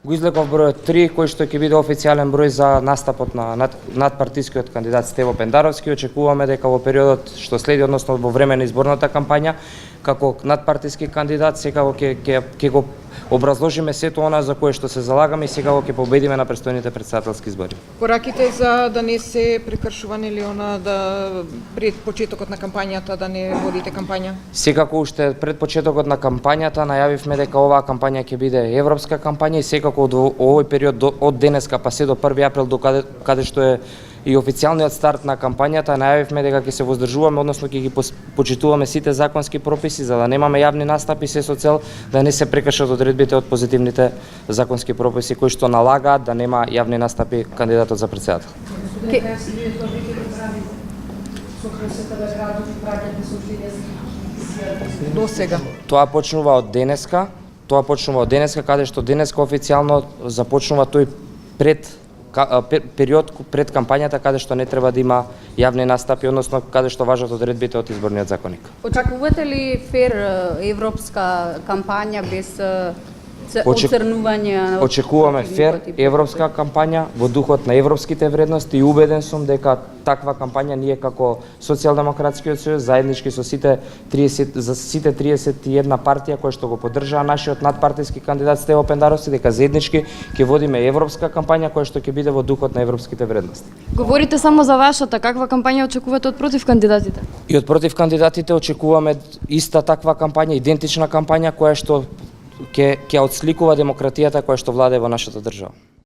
Го излеков бројот 3, кој што ќе биде официјален број за настапот на надпартискиот кандидат Стево Пендаровски. Очекуваме дека во периодот што следи, односно во време на изборната кампања, како надпартиски кандидат, секако ќе го образложиме сето она за кое што се залагаме и секако ќе победиме на престојните претседателски избори. Кораките за да не се прекршувани или она да пред почетокот на кампањата да не водите кампања? Секако уште пред почетокот на кампањата најавивме дека оваа кампања ќе биде европска кампања и секако од овој период од денеска па се до 1 април до каде што е и официјалниот старт на кампањата, најавивме дека ќе се воздржуваме, односно ќе ги почитуваме сите законски прописи за да немаме јавни настапи, се со цел да не се прекршат одредбите од позитивните законски прописи кои што налагаат да нема јавни настапи кандидатот за претседател. До сега. Тоа почнува од денеска, каде што денеска официјално започнува тој период пред кампањата каде што не треба да има јавни настапи, односно каде што важат одредбите од изборниот законник. Очекувате ли фер европска кампања без оцрнување? Очекуваме фер европска кампања во духот на европските вредности и убеден сум дека таква кампања ние како Социјалдемократскиот сојуз заеднички со сите 31 партија кои што го поддржаа нашиот надпартиски кандидат Стево Пендаровски, дека заеднички ќе водиме европска кампања која што ќе биде во духот на европските вредности. Говорите само за вашата, каква кампања очекувате од против кандидатите? И од против кандидатите очекуваме иста таква кампања, идентична кампања која што ќе отсликува демократијата која што владее во нашата држава.